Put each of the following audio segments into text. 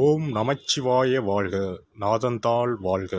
ஓம் நமச்சிவாய வாழ்க. நாதந்தாள் வாழ்க.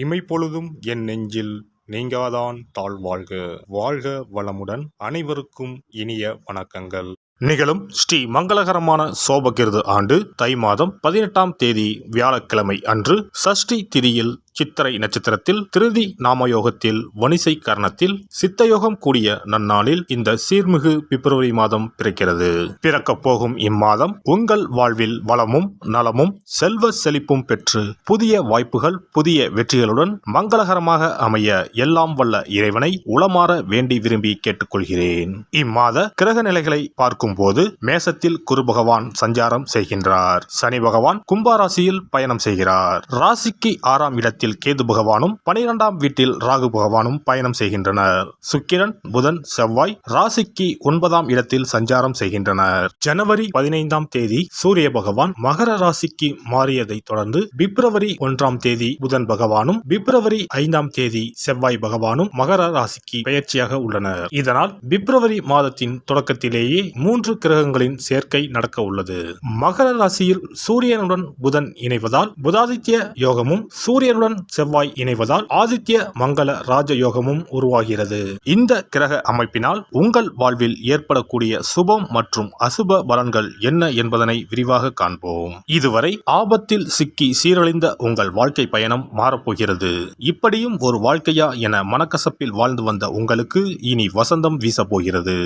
இமைப்பொழுதும் என் நெஞ்சில் நீங்காதான் தாழ் வாழ்க. வாழ்க வளமுடன். அனைவருக்கும் இனிய வணக்கங்கள். நிகழும் ஸ்ரீ மங்களகரமான சோபகிருது ஆண்டு தை மாதம் 18ஆம் தேதி வியாழக்கிழமை அன்று சஷ்டி திதியில் சித்திரை நட்சத்திரத்தில் திருதி நாமயோகத்தில் வணிசை கரணத்தில் சித்தயோகம் கூடிய நன்னாளில் இந்த சீர்மிகு பிப்ரவரி மாதம் பிறக்கிறது. பிறக்கப் போகும் இம்மாதம் உங்கள் வாழ்வில் வளமும் நலமும் செல்வ செழிப்பும் பெற்று புதிய வாய்ப்புகள் புதிய வெற்றிகளுடன் மங்களகரமாக அமைய எல்லாம் வல்ல இறைவனை உளமாற வேண்டி விரும்பி கேட்டுக்கொள்கிறேன். இம்மாத கிரக நிலைகளை பார்க்கும் போது மேசத்தில் குரு பகவான் சஞ்சாரம் செய்கின்றார். சனி பகவான் கும்பாராசியில் பயணம் செய்கிறார். ராசிக்கு 6ஆம் இடத்தில் கேது பகவானும் 12ஆம் வீட்டில் ராகு பகவானும் பயணம் செய்கின்றனர். சுக்கிரன் புதன் செவ்வாய் ராசிக்கு 9ஆம் இடத்தில் சஞ்சாரம் செய்கின்றனர். ஜனவரி 15ஆம் தேதி சூரிய பகவான் மகர ராசிக்கு மாறியதை தொடர்ந்து பிப்ரவரி 1ஆம் தேதி புதன் பகவானும் பிப்ரவரி 5ஆம் தேதி செவ்வாய் பகவானும் மகர ராசிக்கு பெயர்ச்சியாக உள்ளனர். இதனால் பிப்ரவரி மாதத்தின் தொடக்கத்திலேயே 3 கிரகங்களின் சேர்க்கை நடக்க உள்ளது. மகர ராசியில் சூரியனுடன் புதன் இணைவதால் புதாதித்ய யோகமும் சூரியனுடன் செவ்வாய் இணைவதால் ஆதித்ய மங்கள ராஜயோகமும் உருவாகிறது. இந்த கிரக அமைப்பினால் உங்கள் வாழ்வில் ஏற்படக்கூடிய சுபம் மற்றும் அசுப பலன்கள் என்ன என்பதனை விரிவாக காண்போம். இதுவரை ஆபத்தில் சிக்கி சீரழிந்த உங்கள் வாழ்க்கை பயணம் மாறப்போகிறது. இப்படியும் ஒரு வாழ்க்கையா என மனக்கசப்பில் வாழ்ந்து வந்த உங்களுக்கு இனி வசந்தம் வீசப்போகிறது.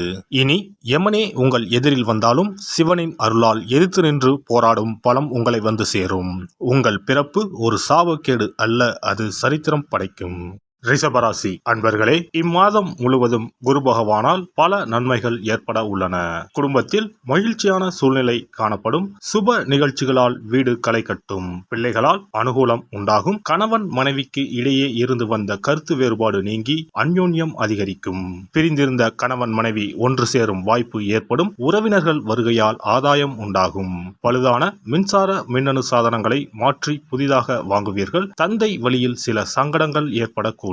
இனி யமனே உங்கள் எதிரில் வந்தாலும் சிவனின் அருளால் எதிர்த்து நின்று போராடும் பலம் உங்களை வந்து சேரும். உங்கள் பிறப்பு ஒரு சாபக்கேடு அல்ல, அது சரித்திரம் படைக்கும். ரிஷபராசி அன்பர்களே, இம்மாதம் முழுவதும் குரு பகவானால் பல நன்மைகள் ஏற்பட உள்ளன. குடும்பத்தில் மகிழ்ச்சியான சூழ்நிலை காணப்படும். சுப நிகழ்ச்சிகளால் வீடு களை கட்டும். பிள்ளைகளால் அனுகூலம் உண்டாகும். கணவன் மனைவிக்கு இடையே இருந்து வந்த கருத்து வேறுபாடு நீங்கி அந்யோன்யம் அதிகரிக்கும். பிரிந்திருந்த கணவன் மனைவி ஒன்று சேரும் வாய்ப்பு ஏற்படும். உறவினர்கள் வருகையால் ஆதாயம் உண்டாகும். பழுதான மின்சார மின்னணு சாதனங்களை மாற்றி புதிதாக வாங்குவீர்கள். தந்தை வழியில் சில சங்கடங்கள் ஏற்படக்கூடும்.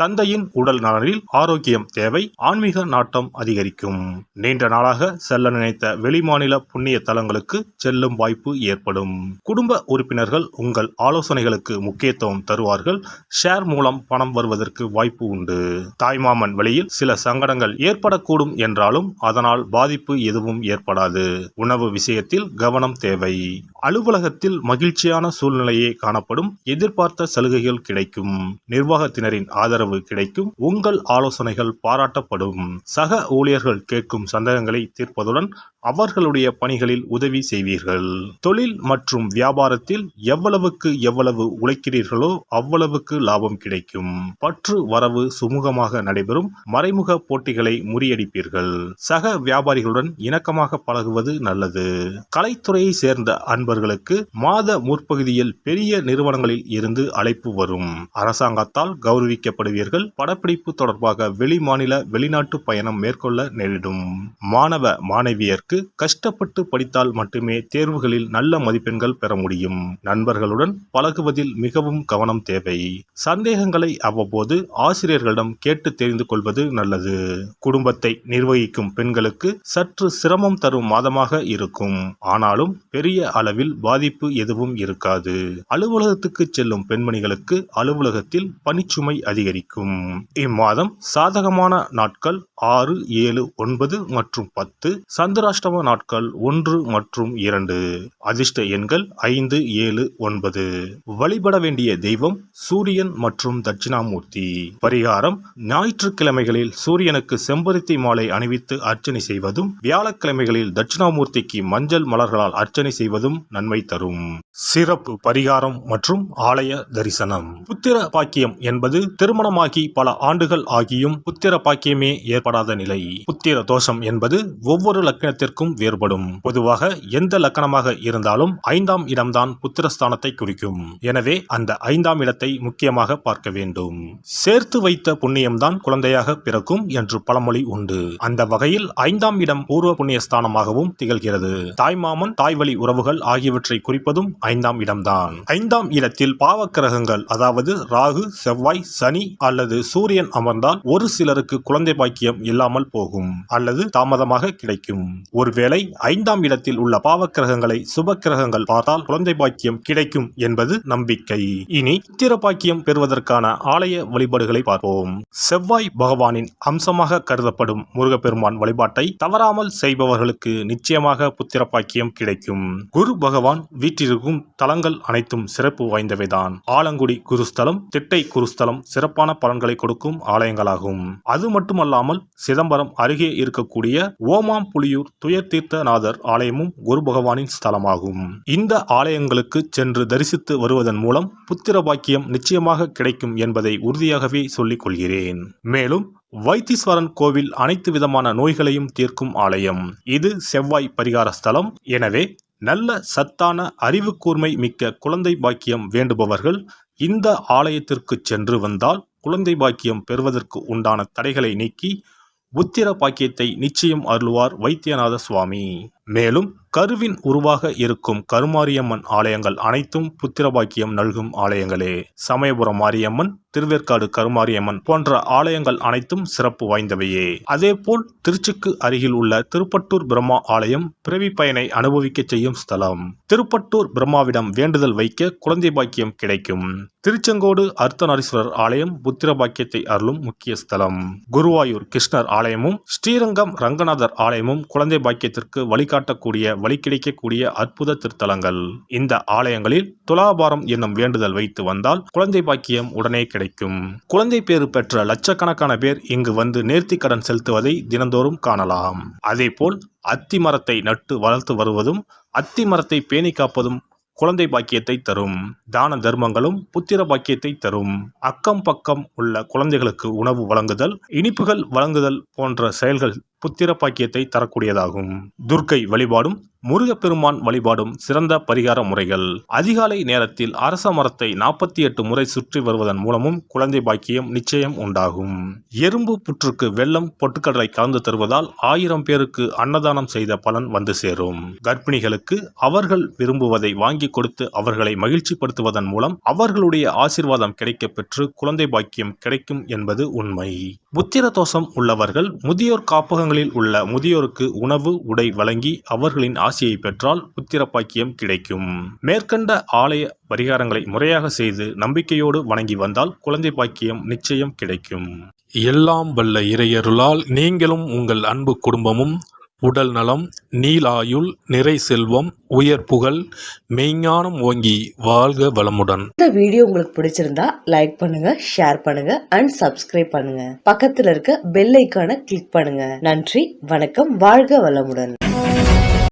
தந்தையின் உடல் நலனில் ஆரோக்கியம் தேவை. ஆன்மீக நாட்டம் அதிகரிக்கும். நீண்ட நாளாக செல்ல நினைத்த வெளிமாநில புண்ணிய தலங்களுக்கு செல்லும் வாய்ப்பு ஏற்படும். குடும்ப உறுப்பினர்கள் உங்கள் ஆலோசனைகளுக்கு முக்கியத்துவம் தருவார்கள். ஷேர் மூலம் பணம் வருவதற்கு வாய்ப்பு உண்டு. தாய்மாமன் வழியில் சில சங்கடங்கள் ஏற்படக்கூடும் என்றாலும் அதனால் பாதிப்பு எதுவும் ஏற்படாது. உணவு விஷயத்தில் கவனம் தேவை. அலுவலகத்தில் மகிழ்ச்சியான சூழ்நிலையே காணப்படும். எதிர்பார்த்த சலுகைகள் கிடைக்கும். நிர்வாகத்தினரின் ஆதரவு கிடைக்கும். உங்கள் ஆலோசனைகள் பாராட்டப்படும். சக ஊழியர்கள் கேட்கும் சந்தேகங்களை தீர்ப்பதுடன் அவர்களுடைய பணிகளில் உதவி செய்வீர்கள். தொழில் மற்றும் வியாபாரத்தில் எவ்வளவுக்கு எவ்வளவு உழைக்கிறீர்களோ அவ்வளவுக்கு லாபம் கிடைக்கும். பற்று வரவு சுமூகமாக நடைபெறும். மறைமுக போட்டிகளை முறியடிப்பீர்கள். சக வியாபாரிகளுடன் இணக்கமாக பழகுவது நல்லது. கலைத்துறையை சேர்ந்த அன்பர்களுக்கு மாத முற்பகுதியில் பெரிய நிறுவனங்களில் இருந்து அழைப்பு வரும். அரசாங்கத்தால் கௌரவிக்கப்படுவீர்கள். படப்பிடிப்பு தொடர்பாக வெளி மாநில வெளிநாட்டு பயணம் மேற்கொள்ள நேரிடும். மாணவ மாணவியருக்கு கஷ்டப்பட்டு படித்தால் மட்டுமே தேர்வுகளில் நல்ல மதிப்பெண்கள் பெற முடியும். நண்பர்களுடன் பழகுவதில் மிகவும் கவனம் தேவை. சந்தேகங்களை அவ்வப்போது ஆசிரியர்களிடம் கேட்டு தெரிந்து கொள்வது நல்லது. குடும்பத்தை நிர்வகிக்கும் பெண்களுக்கு சற்று சிரமம் தரும் மாதமாக இருக்கும். ஆனாலும் பெரிய அளவில் பாதிப்பு எதுவும் இருக்காது. அலுவலகத்துக்கு செல்லும் பெண்மணிகளுக்கு அலுவலகத்தில் பணிச்சுமை அதிகரிக்கும். இம்மாதம் சாதகமான நாட்கள் 6, 7, 9 மற்றும் 10. சந்திராஷ்டம நாட்கள் 1 மற்றும் 2. அதிர்ஷ்ட எண்கள் 5, 7, 9. வழிபட வேண்டிய தெய்வம் சூரியன் மற்றும் தட்சிணாமூர்த்தி. பரிகாரம்: ஞாயிற்றுக்கிழமைகளில் சூரியனுக்கு செம்பருத்தி மாலை அணிவித்து அர்ச்சனை செய்வதும் வியாழக்கிழமைகளில் தட்சிணாமூர்த்திக்கு மஞ்சள் மலர்களால் அர்ச்சனை செய்வதும் நன்மை தரும். சிறப்பு பரிகாரம் மற்றும் ஆலய தரிசனம். புத்திர பாக்கியம் என்பது திருமணமாகி பல ஆண்டுகள் ஆகியும் புத்திர பாக்கியமே ஏற்படாத நிலை. புத்திர தோஷம் என்பது ஒவ்வொரு லக்னத்திற்கும் வேறுபடும். பொதுவாக எந்த லக்னமாக இருந்தாலும் 5ஆம் இடம்தான் புத்திரஸ்தானத்தை குறிக்கும். எனவே அந்த 5ஆம் இடத்தை முக்கியமாக பார்க்க வேண்டும். சேர்த்து வைத்த புண்ணியம்தான் குழந்தையாக பிறக்கும் என்று பழமொழி உண்டு. அந்த வகையில் 5ஆம் இடம் பூர்வ புண்ணிய ஸ்தானமாகவும் திகழ்கிறது. தாய்மாமன் தாய்வழி உறவுகள் ஆகியவற்றை குறிப்பதும் 5ஆம் இடம்தான். 5ஆம் இடத்தில் பாவக்கிரகங்கள் அதாவது ராகு, செவ்வாய், சனி அல்லது சூரியன் அமர்ந்தால் ஒரு சிலருக்கு குழந்தை பாக்கியம் இல்லாமல் போகும் அல்லது தாமதமாக கிடைக்கும். ஒருவேளை 5ஆம் இடத்தில் உள்ள பாவக்கிரகங்களை சுப கிரகங்கள் பார்த்தால் குழந்தை பாக்கியம் கிடைக்கும் என்பது நம்பிக்கை. இனி புத்திர பாக்கியம் பெறுவதற்கான ஆலய வழிபாடுகளை பார்ப்போம். செவ்வாய் பகவானின் அம்சமாக கருதப்படும் முருகப்பெருமான் வழிபாட்டை தவறாமல் செய்பவர்களுக்கு நிச்சயமாக புத்திர பாக்கியம் கிடைக்கும். குரு பகவான் வீற்றிருக்கும் தலங்கள் அனைத்தும் சிறப்பு வாய்ந்தவைதான். ஆலங்குடி குருஸ்தலம், திட்டை குருஸ்தலம் சிறப்பான பலன்களை கொடுக்கும் ஆலயங்களாகும். அது மட்டுமல்லாமல் சிதம்பரம் அருகே இருக்கக்கூடிய ஓமாம்புலியூர் துயர்தீர்த்தநாதர் ஆலயமும் குரு பகவானின் ஸ்தலமாகும். இந்த ஆலயங்களுக்கு சென்று தரிசித்து வருவதன் மூலம் புத்திர பாக்கியம் நிச்சயமாக கிடைக்கும் என்பதை உறுதியாகவே சொல்லிக் கொள்கிறேன். மேலும் வைத்தீஸ்வரன் கோவில் அனைத்து விதமான நோய்களையும் தீர்க்கும் ஆலயம். இது செவ்வாய் பரிகார ஸ்தலம். எனவே நல்ல சத்தான அறிவு கூர்மை மிக்க குழந்தை பாக்கியம் வேண்டுபவர்கள் இந்த ஆலயத்திற்கு சென்று வந்தால் குழந்தை பாக்கியம் பெறுவதற்கு உண்டான தடைகளை நீக்கி புத்திர பாக்கியத்தை நிச்சயம் அருள்வார் வைத்தியநாத சுவாமி. மேலும் கருவின் உருவாக இருக்கும் கருமாரியம்மன் ஆலயங்கள் அனைத்தும் புத்திர பாக்கியம் நல்கும் ஆலயங்களே. சமயபுரம் மாரியம்மன், திருவேற்காடு கருமாரியம்மன் போன்ற ஆலயங்கள் அனைத்தும் சிறப்பு வாய்ந்தவையே. அதேபோல் திருச்சிக்கு அருகில் உள்ள திருப்பட்டூர் பிரம்மா ஆலயம் பிறவி பயனை அனுபவிக்க செய்யும் ஸ்தலம். திருப்பட்டூர் பிரம்மாவிடம் வேண்டுதல் வைக்க குழந்தை பாக்கியம் கிடைக்கும். திருச்செங்கோடு அர்த்தநாரீஸ்வரர் ஆலயம் புத்திர பாக்கியத்தை அருளும் முக்கிய ஸ்தலம். குருவாயூர் கிருஷ்ணர் ஆலயமும் ஸ்ரீரங்கம் ரங்கநாதர் ஆலயமும் குழந்தை பாக்கியத்திற்கு வழிகாட்டக்கூடிய வழி கிடைக்கக்கூடிய அற்புத திருத்தலங்கள். இந்த ஆலயங்களில் துலாபாரம் என்னும் வேண்டுதல் வைத்து வந்தால் குழந்தை பாக்கியம் உடனே கிடைக்கும். குழந்தை பேறு பெற்ற லட்சக்கணக்கான பேர் இங்கு வந்து நேர்த்தி கடன் செலுத்துவதை தினந்தோறும் காணலாம். அதேபோல் அத்தி மரத்தை நட்டு வளர்த்து வருவதும் அத்தி மரத்தை பேணி காப்பதும் குழந்தை பாக்கியத்தை தரும். தான தர்மங்களும் புத்திர பாக்கியத்தை தரும். அக்கம் பக்கம் உள்ள குழந்தைகளுக்கு உணவு வழங்குதல், இனிப்புகள் வழங்குதல் போன்ற செயல்கள் புத்திர பாக்கியத்தை தரக்கூடியதாகும். துர்க்கை வழிபாடும் முருகப்பெருமான் வழிபாடும் சிறந்த பரிகார முறைகள். அதிகாலை நேரத்தில் அரச மரத்தை 48 முறை சுற்றி வருவதன் மூலமும் குழந்தை பாக்கியம் நிச்சயம் உண்டாகும். எறும்பு புற்றுக்கு வெல்லம் பொட்டுக்கடலை கலந்து தருவதால் 1000 பேருக்கு அன்னதானம் செய்த பலன் வந்து சேரும். கர்ப்பிணிகளுக்கு அவர்கள் விரும்புவதை வாங்கி கொடுத்து அவர்களை மகிழ்ச்சிப்படுத்துவதன் மூலம் அவர்களுடைய ஆசீர்வாதம் கிடைக்க பெற்று குழந்தை பாக்கியம் கிடைக்கும் என்பது உண்மை. புத்திர தோஷம் உள்ளவர்கள் முதியோர் காப்பகங்களில் உள்ள முதியோருக்கு உணவு உடை வழங்கி அவர்களின் ஆசையை பெற்றால் புத்திர பாக்கியம் கிடைக்கும். மேற்கண்ட ஆலய பரிகாரங்களை முறையாக செய்து நம்பிக்கையோடு வணங்கி வந்தால் குழந்தை பாக்கியம் நிச்சயம் கிடைக்கும். எல்லாம் வல்ல இறையருளால் நீங்களும் உங்கள் அன்பு குடும்பமும் உடல் நலம், நீலாயுள், நிறை செல்வம், உயர் புகழ், மெய்ஞானம் ஓங்கி வாழ்க வளமுடன். இந்த வீடியோ உங்களுக்கு பிடிச்சிருந்தா லைக் பண்ணுங்க, ஷேர் பண்ணுங்க அண்ட் சப்ஸ்கிரைப் பண்ணுங்க. பக்கத்துல இருக்க பெல் ஐகானை கிளிக் பண்ணுங்க. நன்றி, வணக்கம், வாழ்க வளமுடன்.